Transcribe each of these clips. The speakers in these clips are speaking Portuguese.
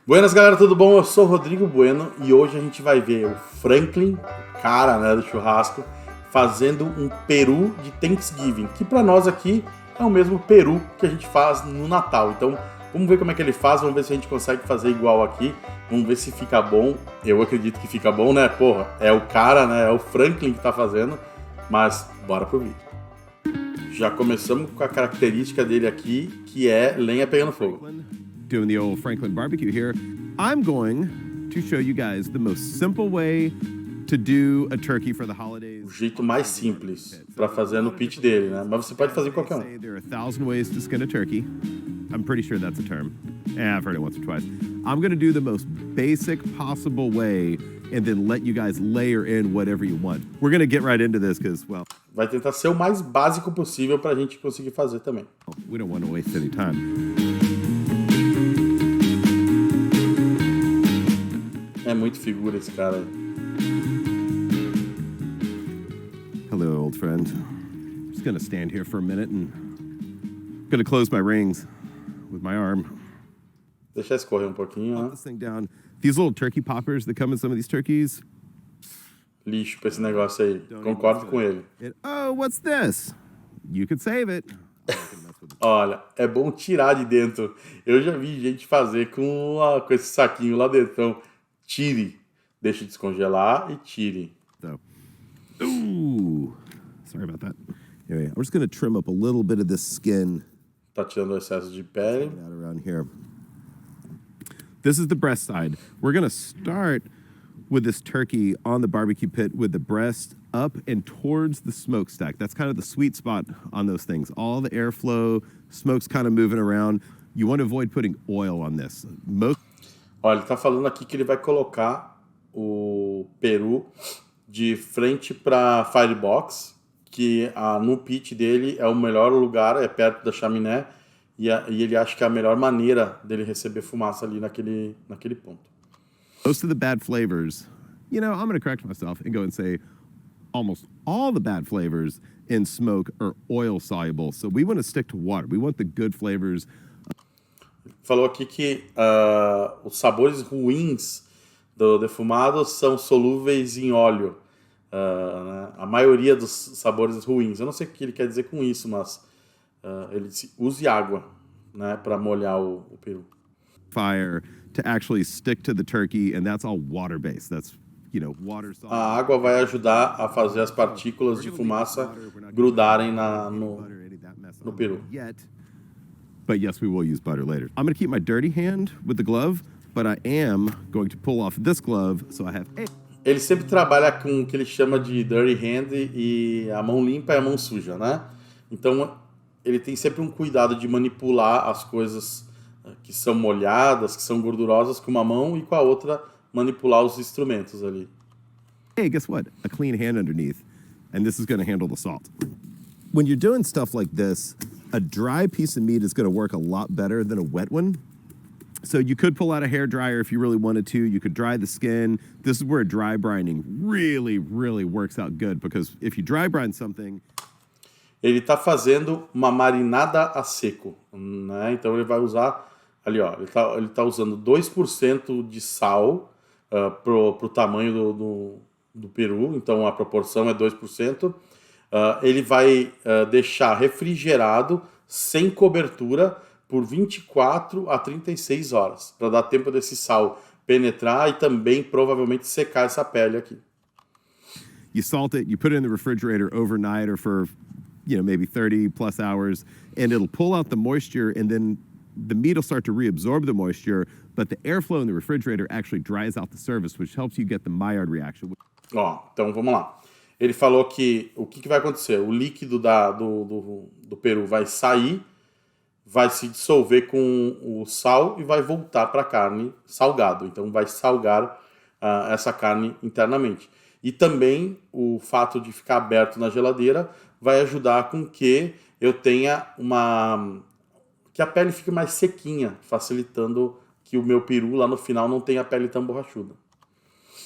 Buenas, galera, tudo bom? Eu sou o Rodrigo Bueno e hoje a gente vai ver o Franklin, o cara, né, do churrasco, fazendo um peru de Thanksgiving, que para nós aqui é o mesmo peru que a gente faz no Natal. Então, vamos ver como é que ele faz, vamos ver se a gente consegue fazer igual aqui, vamos ver se fica bom. Eu acredito que fica bom, né? Porra, é o cara, né? É o Franklin que tá fazendo, mas bora pro vídeo. Já começamos com a característica dele aqui, que é lenha pegando fogo. Doing the old Franklin BBQ here, I'm going to show you guys the most simple way to do a turkey for the holidays. O jeito mais simples para fazer no pit dele, né? Mas você pode fazer em qualquer um. There are 1,000 ways to skin a turkey. I'm pretty sure that's a term. Yeah, I've heard it once or twice. I'm going to do the most basic possible way and then let you guys layer in whatever you want. We're going to get right into this because, well, vai tentar ser o mais básico possível para a gente conseguir fazer também. We don't want to waste any time. É muito figura esse cara aí. Hello, old friend. Just gonna stand here for a minute and gonna close my rings with my arm. Deixa escorrer um pouquinho, Pop né? this thing down. These little turkey poppers that come in some of these turkeys. Lixo pra esse negócio aí. Concordo com ele. Oh, what's this? You could save it. Olha, é bom tirar de dentro. Eu já vi gente fazer com esse saquinho lá dentro. Então, tire. Deixe descongelar e tire. So, ooh, sorry about that. Anyway, I'm just gonna trim up a little bit of this skin Tá tirando o excesso de pele. out around here. This is the breast side. We're gonna start with this turkey on the barbecue pit with the breast up and towards the smokestack. That's kind of the sweet spot on those things. All the airflow, smoke's kind of moving around. You want to avoid putting oil on this. Olha, ele tá falando aqui que ele vai colocar o peru de frente para firebox, que no pit dele é o melhor lugar, é perto da chaminé, e ele acha que é a melhor maneira dele receber fumaça ali naquele ponto. Most of the bad flavors, you know, I'm going to correct myself and go and say almost all the bad flavors in smoke are oil soluble. So we want to stick to water. We want the good flavors. Falou aqui que os sabores ruins do defumado são solúveis em óleo. Né? A maioria dos sabores ruins. Eu não sei o que ele quer dizer com isso, mas ele use água, né, para molhar o peru. Fire to actually stick to the turkey, and that's all water based. That's, you know, water soluble. A água vai ajudar a fazer as partículas de fumaça grudarem no peru. But yes, we will use butter later. I'm going to keep my dirty hand with the glove, but I am going to pull off this glove so I have Ele sempre trabalha com o que ele chama de dirty hand, e a mão limpa é a mão suja, né? Então ele tem sempre um cuidado de manipular as coisas que são molhadas, que são gordurosas com uma mão, e com a outra manipular os instrumentos ali. Hey, guess what? A clean hand underneath, and this is going to handle the salt. When you're doing stuff like this, a dry piece of meat is going to work a lot better than a wet one. So you could pull out a hair dryer if you really wanted to. You could dry the skin. This is where dry brining really, really works out good, because if you dry brine something... Ele está fazendo uma marinada a seco, né? Então ele vai usar ali, ó, ele tá usando 2% de sal pro tamanho do peru, então a proporção é 2%. Ele vai deixar refrigerado sem cobertura por 24 a 36 horas, para dar tempo desse sal penetrar e também provavelmente secar essa pele aqui. You salt it, you put it in the refrigerator overnight or for, you know, maybe 30 plus hours, and it'll pull out the moisture, and then the meat will start to reabsorb the moisture, but the airflow in the refrigerator actually dries out the surface, which helps you get the Maillard reaction. Ó, então vamos lá. Ele falou que o que vai acontecer? O líquido do peru vai sair, vai se dissolver com o sal e vai voltar para a carne salgado. Então vai salgar essa carne internamente. E também o fato de ficar aberto na geladeira vai ajudar com que eu tenha que a pele fique mais sequinha, facilitando que o meu peru lá no final não tenha a pele tão borrachuda.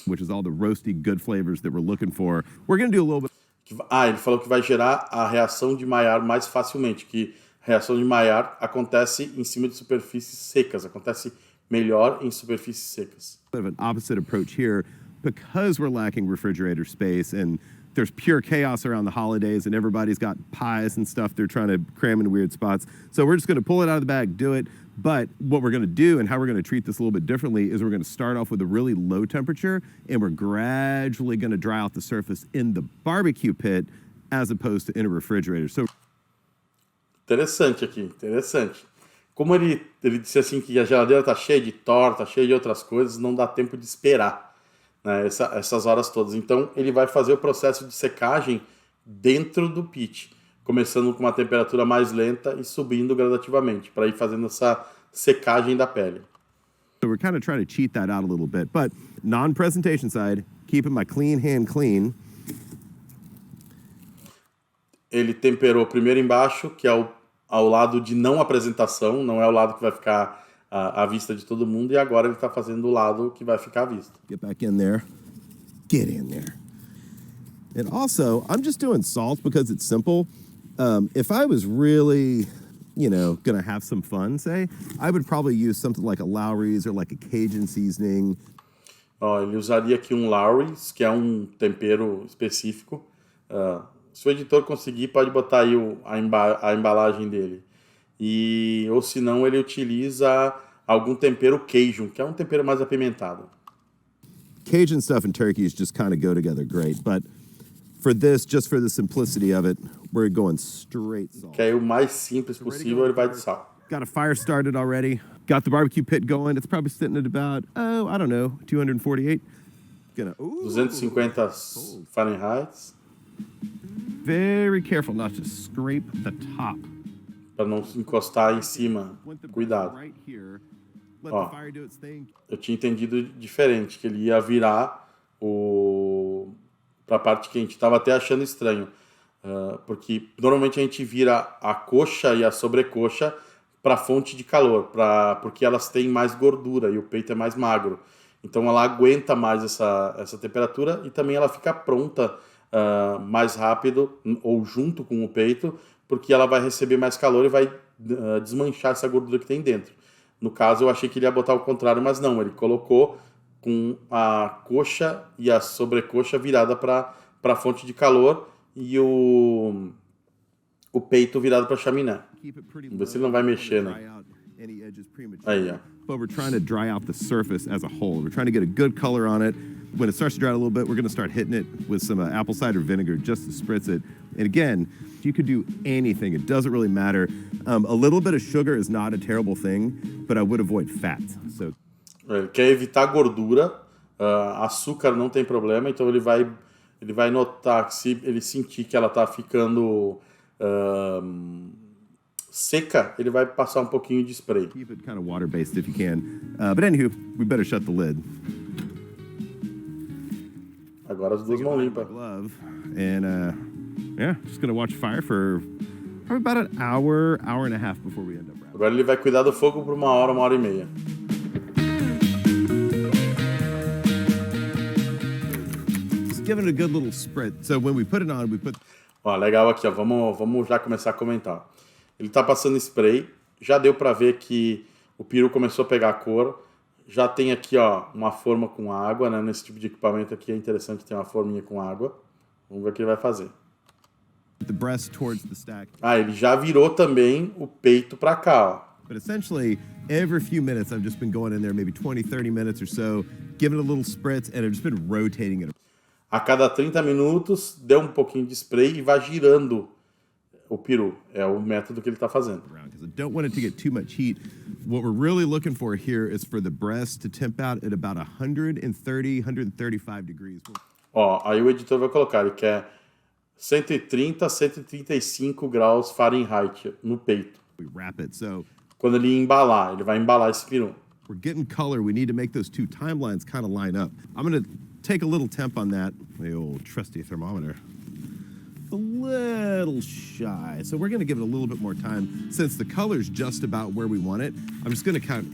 Which is all the roasty good flavors that we're looking for. We're going to do a little bit. Ele falou que vai gerar a reação de Maillard mais facilmente, que a reação de Maillard acontece em cima de superfícies secas, acontece melhor em superfícies secas. Bit of an opposite approach here because we're lacking refrigerator space and there's pure chaos around the holidays and everybody's got pies and stuff they're trying to cram in weird spots. So we're just going to pull it out of the bag, do it. But what we're going to do and how we're going to treat this a little bit differently is we're going to start off with a really low temperature and we're gradually going to dry out the surface in the barbecue pit as opposed to in a refrigerator. So interessante aqui, interessante. Como ele disse assim que a geladeira tá cheia de torta, cheia de outras coisas, não dá tempo de esperar, né, essas horas todas. Então ele vai fazer o processo de secagem dentro do pit, começando com uma temperatura mais lenta e subindo gradativamente, para ir fazendo essa secagem da pele. So we're kind of trying to cheat that out a little bit, but non-presentation side, keeping my clean hand clean. Ele temperou primeiro embaixo, que é ao lado de não apresentação, não é o lado que vai ficar à vista de todo mundo, e agora ele está fazendo o lado que vai ficar à vista. Get back in there. Get in there. And also, I'm just doing salt because it's simple. If I was really, gonna have some fun, say, I would probably use something like a Lowry's or like a Cajun seasoning. Ó, ele usaria aqui um Lowry's, que é um tempero específico. Se o editor conseguir, pode botar aí a embalagem dele. Ou se não, ele utiliza algum tempero Cajun, que é um tempero mais apimentado. Cajun stuff and turkeys just kind of go together great, but for this, just for the simplicity of it, we're going straight salt. Que aí o mais simples possível, ele vai de sal. Got a fire started already. Got the barbecue pit going. It's probably sitting at about, 248. 250 Fahrenheit. Very careful not to scrape the top. Para não se encostar em cima. Cuidado. Ó, eu tinha entendido diferente, que ele ia virar para a parte quente. Estava até achando estranho, porque normalmente a gente vira a coxa e a sobrecoxa para a fonte de calor, porque elas têm mais gordura e o peito é mais magro. Então ela aguenta mais essa temperatura e também ela fica pronta mais rápido ou junto com o peito, porque ela vai receber mais calor e vai desmanchar essa gordura que tem dentro. No caso, eu achei que ele ia botar o contrário, mas não, ele colocou com a coxa e a sobrecoxa virada para a fonte de calor e o peito virado para a chaminé. Vamos ver se ele não vai mexer, né? Aí, ó. But we're trying to dry out the surface as a whole. We're trying to get a good color on it. When it starts to dry a little bit, we're going to start hitting it with some apple cider vinegar just to spritz it. And again, you could do anything. It doesn't really matter. A little bit of sugar is not a terrible thing, but I would avoid fat. So, ele quer evitar gordura. Açúcar não tem problema, então ele vai notar que se ele sentir que ela está ficando seca, ele vai passar um pouquinho de spray. Keep it kind of water-based if you can. But anywho, we better shut the lid. Agora as duas mãos limpas. And just gonna watch fire for probably about an hour and a half before we end up wrapping. Agora ele vai cuidar do fogo por uma hora e meia. Just give it a good little spritz. So when we put it on, we put... Ó, legal aqui, ó. Vamos já começar a comentar. Ele tá passando spray, já deu para ver que o peru começou a pegar a cor. Já tem aqui, ó, uma forma com água, né? Nesse tipo de equipamento aqui é interessante ter uma forminha com água. Vamos ver o que ele vai fazer. The breast towards the stack. Ele já virou também o peito para cá, ó. But essentially, every few minutes, I've just been going in there, maybe 20, 30 minutes or so, giving it a little spritz, and I've just been rotating it. A cada 30 minutos, deu um pouquinho de spray e vai girando o peru. É o método que ele está fazendo. Because I don't want it to get too much heat. What we're really looking for here is for the breast to temp out at about 130, 135 degrees. Ó, aí o editor vai colocar, ele quer 130, 135 graus Fahrenheit no peito. We wrap it. So quando ele embalar, ele vai embalar esse peru. We're getting color. We need to make those two timelines kind of line up. I'm going to take a little temp on that, the old trusty thermometer. A little shy. So we're going to give it a little bit more time. Since the color's just about where we want it, I'm just going to kind of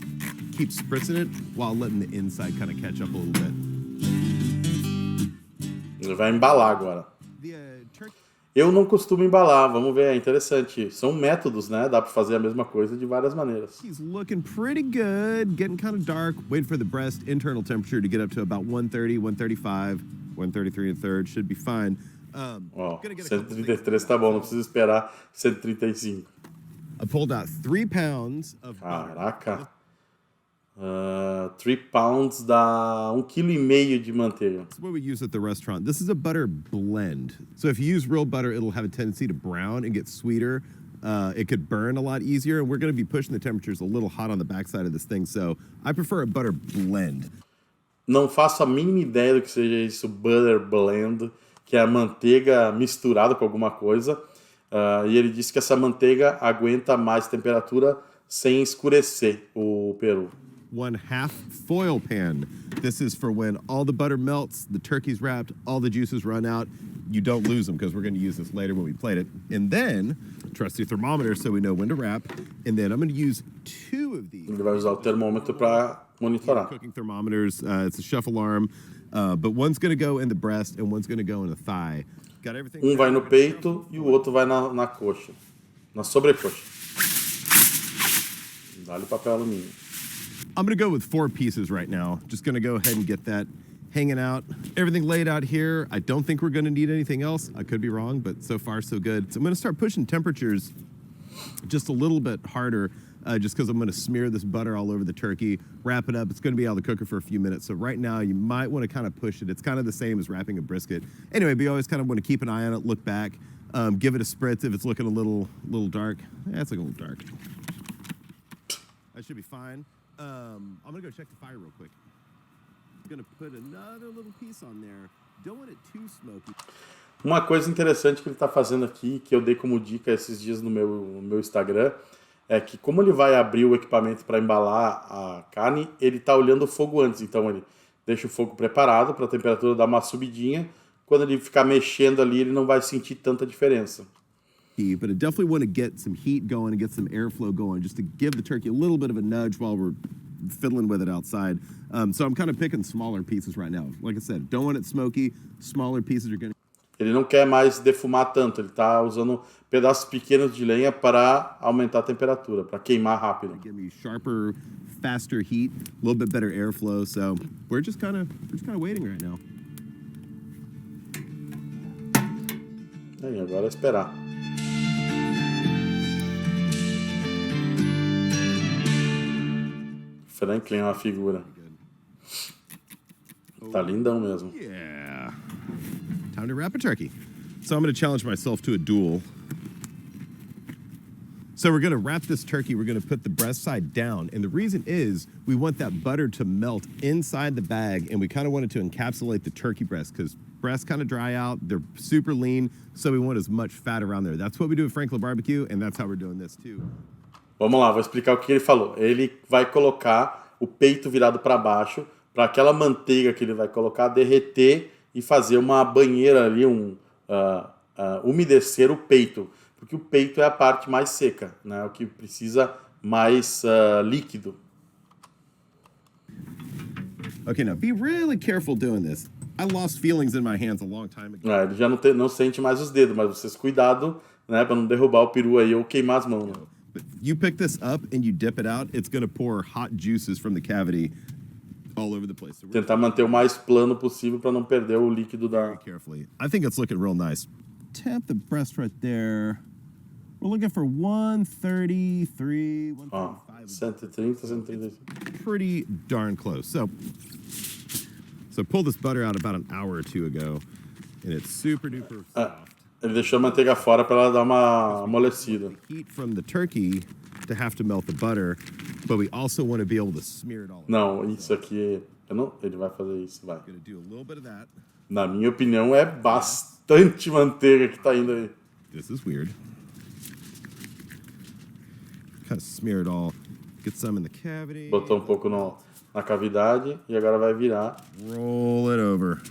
keep spritzing it while letting the inside kind of catch up a little bit. Ele vai embalar agora. Eu não costumo embalar, vamos ver, é interessante. São métodos, né? Dá para fazer a mesma coisa de várias maneiras. He's looking pretty good, getting kind of dark. Wait for the breast internal temperature to get up to about 130, 135, 133 and third. Should be fine. Ó, 133 tá bom, não precisa esperar 135. I pulled out 3 pounds of butter. Caraca. 3 pounds dá 1,5 kg de manteiga. This is what we use at the restaurant. This is a butter blend. So if you use real butter, it'll have a tendency to brown and get sweeter. It could burn a lot easier, and we're going to be pushing the temperatures a little hot on the backside of this thing, so I prefer a butter blend. Não faço a mínima ideia do que seja isso, butter blend, que é a manteiga misturada com alguma coisa. E ele disse que essa manteiga aguenta mais temperatura sem escurecer o peru. 1/2 foil pan. This is for when all the butter melts, the turkey's wrapped, all the juices run out. You don't lose them because we're going to use this later when we plate it. And then, trusty thermometer so we know when to wrap. And then I'm going to use 2 of these. Ele vai usar o termômetro para monitorar. Cooking thermometers. It's a shuffle arm. But one's going to go in the breast and one's going to go in the thigh. Got everything. Um vai no peito e o outro vai na coxa. Na sobrecoxa. Dá-lhe papel alumínio. I'm going to go with 4 pieces right now. Just going to go ahead and get that hanging out. Everything laid out here. I don't think we're going to need anything else. I could be wrong, but so far so good. So I'm going to start pushing temperatures just a little bit harder just because I'm going to smear this butter all over the turkey, wrap it up. It's going to be out of the cooker for a few minutes. So right now you might want to kind of push it. It's kind of the same as wrapping a brisket. Anyway, but you always kind of want to keep an eye on it, look back, give it a spritz if it's looking a little dark. It's looking a little dark. That should be fine. I'm going to go check the fire real quick. I'm going to put another little piece on there. Don't want it too smoky. Uma coisa interessante que ele está fazendo aqui, que eu dei como dica esses dias no meu Instagram, é que como ele vai abrir o equipamento para embalar a carne, ele está olhando o fogo antes. Então ele deixa o fogo preparado para a temperatura dar uma subidinha. Quando ele ficar mexendo ali, ele não vai sentir tanta diferença. But I definitely want to get some heat going and get some airflow going just to give the turkey a little bit of a nudge while we're fiddling with it outside. So I'm kind of picking smaller pieces right now. Like I said, don't want it smoky. Smaller pieces are going to... Ele não quer mais defumar tanto, ele está usando pedaços pequenos de lenha para aumentar a temperatura, para queimar rápido. Give me sharper, faster heat, a little bit better airflow. So we're just kind of waiting right now. E agora é esperar. Franklin é uma figura. Tá lindão mesmo. Yeah. Time to wrap a turkey. So I'm going to challenge myself to a duel. So we're going to wrap this turkey. We're going to put the breast side down. And the reason is we want that butter to melt inside the bag. And we kind of want it to encapsulate the turkey breast because breasts kind of dry out. They're super lean. So we want as much fat around there. That's what we do at Franklin BBQ. And that's how we're doing this too. Vamos lá, vou explicar o que ele falou. Ele vai colocar o peito virado para baixo, para aquela manteiga que ele vai colocar derreter e fazer uma banheira ali, umedecer o peito, porque o peito é a parte mais seca, né? O que precisa mais líquido. Okay, now be really careful doing this. I lost feelings in my hands a long time ago. Ele já não sente mais os dedos, mas vocês cuidado, né, para não derrubar o peru aí ou queimar as mãos. Né? You pick this up and you dip it out, it's going to pour hot juices from the cavity all over the place. So tentar manter o mais plano possível para não perder o líquido da... Carefully. I think it's looking real nice. Tap the breast right there. We're looking for 133, 135. 130, 135. Pretty darn close. So pull this butter out about an hour or two ago, and it's super duper soft. Ele deixou a manteiga fora para ela dar uma amolecida. Heat from the turkey to have to melt the butter, but we also want to be able to smear it all. Não, isso aqui, ele vai fazer isso, vai. Gonna do a little bit of that. Na minha opinião, é bastante manteiga que tá indo aí. This is weird. Kind of smear it all. Get some in the cavity. Botou um pouco na cavidade e agora vai virar. Roll it over.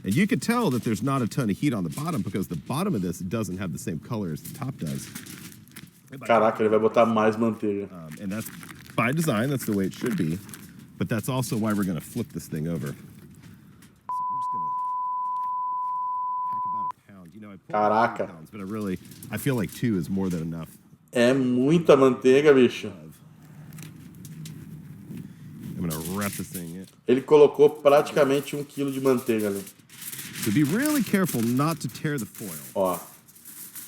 And you can tell that there's not a ton of heat on the bottom because the bottom of this doesn't have the same color as the top does. Caraca, ele vai botar mais manteiga. And that's by design, that's the way it should be. But that's also why we're going to flip this thing over. So we're just going to pack about a pound. You know, I Caraca. But I feel like 2 is more than enough. É muita manteiga, bicho. I'm gonna wrap this thing in. Ele colocou praticamente 1 quilo de manteiga ali. So be really careful not to tear the foil. Ó,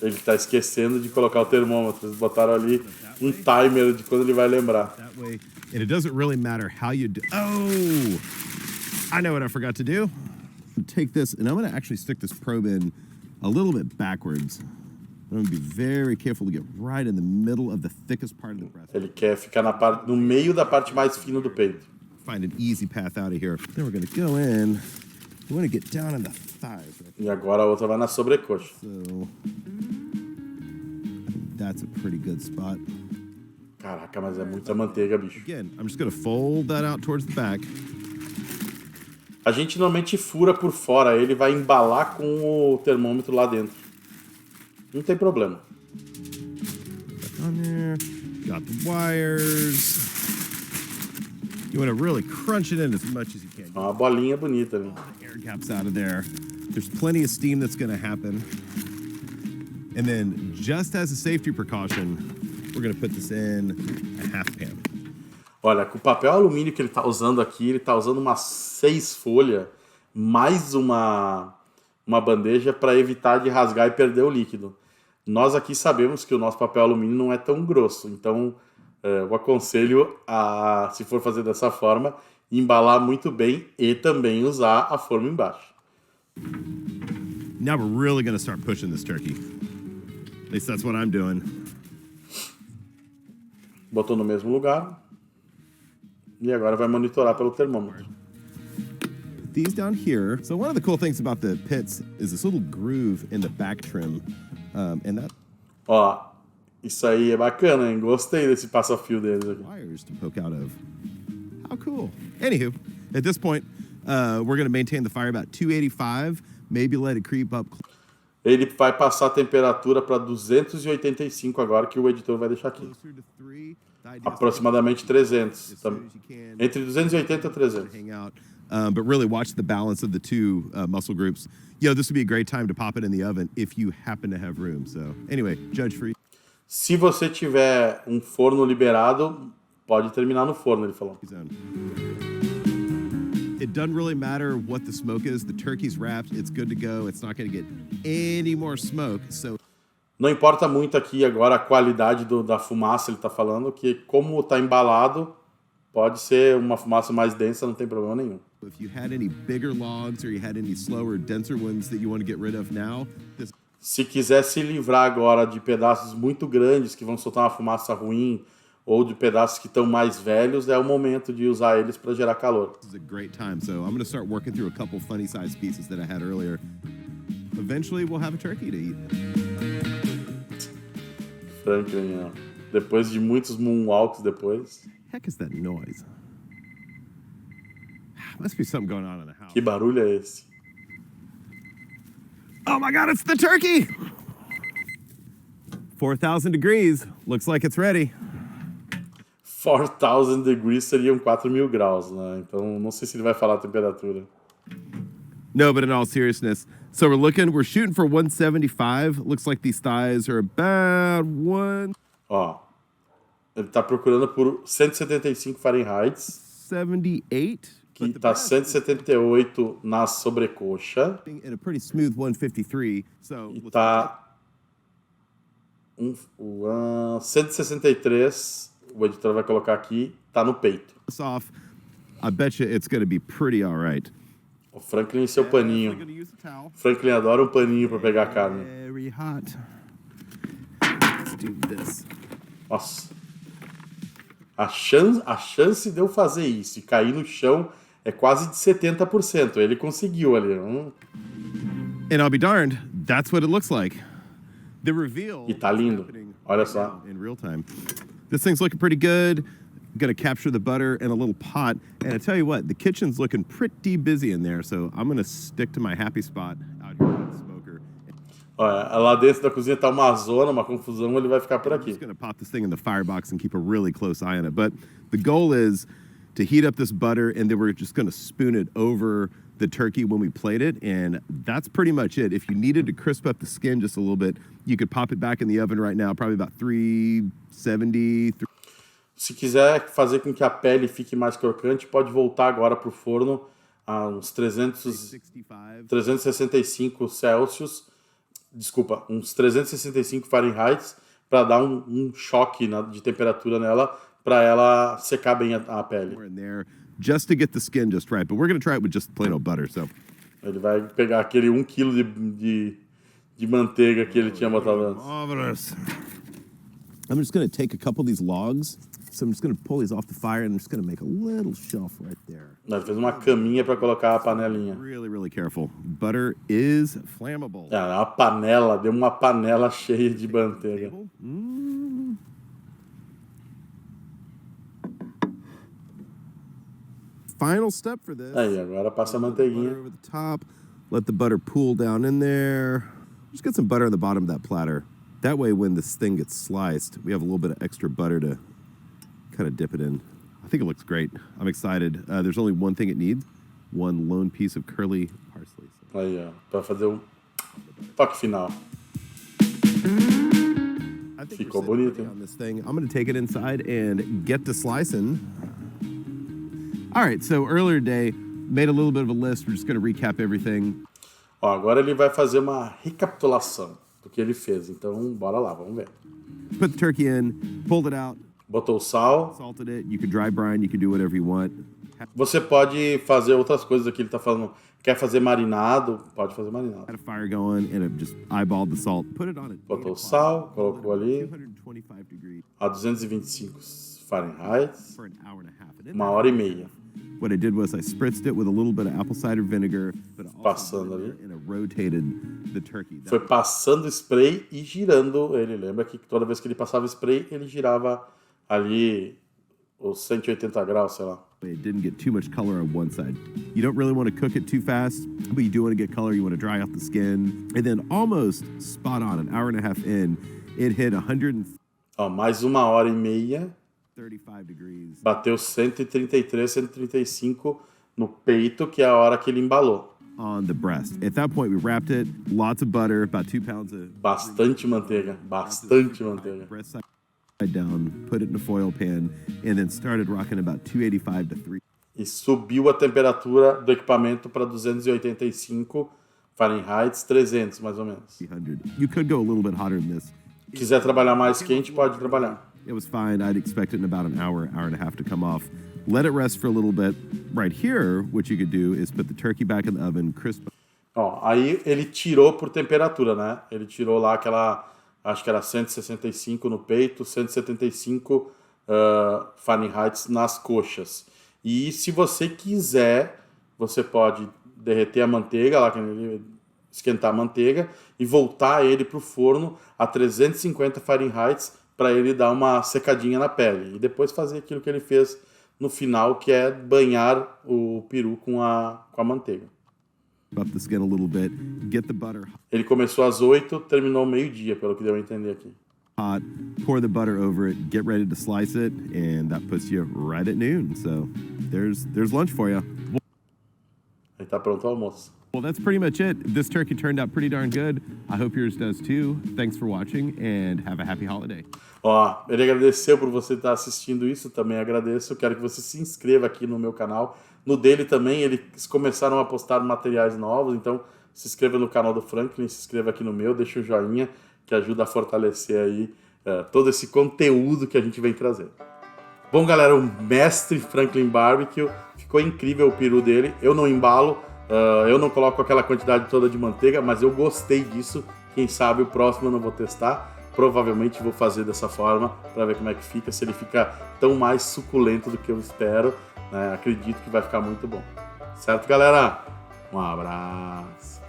ele tá esquecendo de colocar o termômetro. Eles botaram ali um timer de quando ele vai lembrar. That way, and it doesn't really matter how you do. Oh, I know what I forgot to do. Take this, and I'm gonna actually stick this probe in a little bit backwards. I'm gonna be very careful to get right in the middle of the thickest part of the breast. Ele quer ficar no meio da parte mais fina do peito. Find an easy path out of here. Then we're gonna go in. We want to get down on the thighs. Right? E agora a outra vai na sobrecoxa. So that's a pretty good spot. Caraca, mas é muita manteiga, bicho. Again, I'm just gonna fold that out towards the back. A gente normalmente fura por fora, ele vai embalar com o termômetro lá dentro. Não tem problema. On there, got the wires. You want to really crunch it in as much as you can. Uma bolinha bonita ali. The air caps out of there. There's plenty of steam that's going to happen. And then, just as a safety precaution, we're going to put this in a half pan. Olha, com o papel alumínio que ele está usando aqui, ele está usando umas 6 folhas, mais uma bandeja para evitar de rasgar e perder o líquido. Nós aqui sabemos que o nosso papel alumínio não é tão grosso, então eu aconselho a, se for fazer dessa forma, embalar muito bem e também usar a forma embaixo. Now we're really going to start pushing this turkey. At least that's what I'm doing. Botou no mesmo lugar. E agora vai monitorar pelo termômetro. These down here. So one of the cool things about the pits is this little groove in the back trim. And that... Ó, isso aí é bacana, hein? Gostei desse passa-fio deles aqui. Wires to poke out of. How cool. Anywho, at this point, we're going to maintain the fire about 285. Maybe let it creep up. Ele vai passar a temperatura para 285 agora, que o editor vai deixar aqui. Aproximadamente 300. Entre 280 e 300. But really watch the balance of the two muscle groups. This would be a great time to pop it in the oven if you happen to have room. So anyway, judge free. Se você tiver um forno liberado, pode terminar no forno, ele falou. It doesn't really matter what the smoke is. The turkey's wrapped. It's good to go. It's not going to get any more smoke. So não importa muito aqui agora a qualidade da fumaça, ele está falando que como está embalado, pode ser uma fumaça mais densa, não tem problema nenhum. If you had any bigger logs or you had any slower, denser ones that you want to get rid of now, se quiser se livrar agora de pedaços muito grandes que vão soltar uma fumaça ruim ou de pedaços que estão mais velhos, é o momento de usar eles para gerar calor. This is a great time. So I'm going to start working through a couple funny size pieces that I had earlier. Eventually we'll have a turkey to eat. Franklin, depois de muitos moonwalks depois. Heck is that noise? Must be something going on in the house. Que barulho é esse? Oh my God, it's the turkey! 4,000 degrees. Looks like it's ready. 4,000 degrees seriam 4.000 graus, né? Então não sei se ele vai falar a temperatura. No, but in all seriousness, so we're shooting for 175. Looks like these thighs are about one. Ó, ele tá procurando por 175 Fahrenheit. 78. Que tá 178 na sobrecoxa. And a pretty smooth 153. So e tá 163, o editor vai colocar aqui, tá no peito. Off. I bet you it's going to be pretty all right. O Franklin e seu paninho. Franklin adora um paninho para pegar a carne. Very hot. Let's do this. Nossa. A chance de eu fazer isso e cair no chão é quase de 70%. Ele conseguiu ali. And I'll be darned, that's what it looks like. The reveal. E tá lindo. Olha só. In real time. This thing's looking pretty good. I'm gonna capture the butter in a little pot. And I tell you what, the kitchen's looking pretty busy in there, so I'm gonna stick to my happy spot out here with the smoker. Olha, lá dentro da cozinha tá uma zona, uma confusão, ele vai ficar por aqui. I'm just gonna pop this thing in the firebox and keep a really close eye on it. But the goal is to heat up this butter, and then we're just gonna spoon it over the turkey when we played it, and that's pretty much it. If you needed to crisp up the skin just a little bit, you could pop it back in the oven right now, probably about 370. Se quiser fazer com que a pele fique mais crocante, pode voltar agora para o forno a uns 365 Celsius, desculpa, uns 365 Fahrenheit, para dar um choque de temperatura nela, para ela secar bem a pele. Just to get the skin just right, but we're going to try it with just plain old butter, so. Ele vai pegar aquele 1 kg de manteiga que ele tinha botado antes. I'm just going to take a couple of these logs. So I'm just going to pull these off the fire and I'm just going to make a little shelf right there. Ele fez uma caminha para colocar a panelinha. Really, really careful. Butter is flammable. Uma panela, deu uma panela cheia de manteiga. Final step for this. Aí, agora passa a manteiguinha. Over the top. Let the butter pool down in there. Just get some butter on the bottom of that platter. That way, when this thing gets sliced, we have a little bit of extra butter to kind of dip it in. I think it looks great. I'm excited. There's only one thing it needs. One lone piece of curly parsley. Aí, ó, para fazer o toque final. Ficou bonito, hein? On this thing. I'm going to take it inside and get to slicing. All right, so earlier today, made a little bit of a list. We're just going to recap everything. Ó, agora ele vai fazer uma recapitulação do que ele fez. Então, bora lá, vamos ver. Put the turkey in, pulled it out. Botou o sal. Salted it. You can dry brine. You can do whatever you want. Você pode fazer outras coisas aqui. Ele tá falando, quer fazer marinado? Pode fazer marinado. Had a fire going and it just eyeballed the salt. Put it on it. Botou o sal, colocou ali. 225 degrees. A 225 Fahrenheit. For an hour and a half. 1h30. What I did was I spritzed it with a little bit of apple cider vinegar, but also Passando ali. and I rotated the turkey. Foi passando spray e girando ele. Lembra que toda vez que ele passava spray, ele girava ali os 180 graus, sei lá. It didn't get too much color on one side. You don't really want to cook it too fast, but you do want to get color. You want to dry off the skin. And then almost spot on, an hour and a half in, it hit 135 Ó, mais 1h30. degrees. Bateu 133, 135 no peito, que é a hora que ele embalou. On the breast. At that point, we wrapped it. Lots of butter, about 2 pounds of... Bastante manteiga, bastante manteiga. Breast side down, put it in a foil pan, and then started rocking about 285 to 3. E subiu a temperatura do equipamento para 285 Fahrenheit, 300 mais ou menos. 300. You could go a little bit hotter than this. Quiser trabalhar mais quente, pode trabalhar. It was fine. I'd expect it in about an hour and a half to come off. Let it rest for a little bit. Right here, what you could do is put the turkey back in the oven, crisp. Ó, aí ele tirou por temperatura, né? Ele tirou lá aquela, acho que era 165 no peito, 175 Fahrenheit nas coxas. E se você quiser, você pode derreter a manteiga, lá, esquentar a manteiga e voltar ele para o forno a 350 Fahrenheit para ele dar uma secadinha na pele. E depois fazer aquilo que ele fez no final, que é banhar o peru com a manteiga. Up the skin a little bit, get the butter Ele começou às 8, terminou meio-dia, pelo que deu a entender aqui. hot, pour the butter over it, get ready to slice it, and that puts you right at noon. So there's lunch for you. Aí tá pronto o almoço. Well, that's pretty much it. This turkey turned out pretty darn good. I hope yours does too. Thanks for watching and have a happy holiday. Ó, ele agradeceu por você estar assistindo isso, também agradeço. Eu quero que você se inscreva aqui no meu canal. No dele também, eles começaram a postar materiais novos, então se inscreva no canal do Franklin, se inscreva aqui no meu, deixa o joinha, que ajuda a fortalecer aí todo esse conteúdo que a gente vem trazer. Bom, galera, o mestre Franklin BBQ, ficou incrível o peru dele. Eu não embalo, eu não coloco aquela quantidade toda de manteiga, mas eu gostei disso. Quem sabe o próximo eu não vou testar. Provavelmente vou fazer dessa forma para ver como é que fica, se ele fica tão mais suculento do que eu espero. Acredito que vai ficar muito bom. Certo, galera? Um abraço.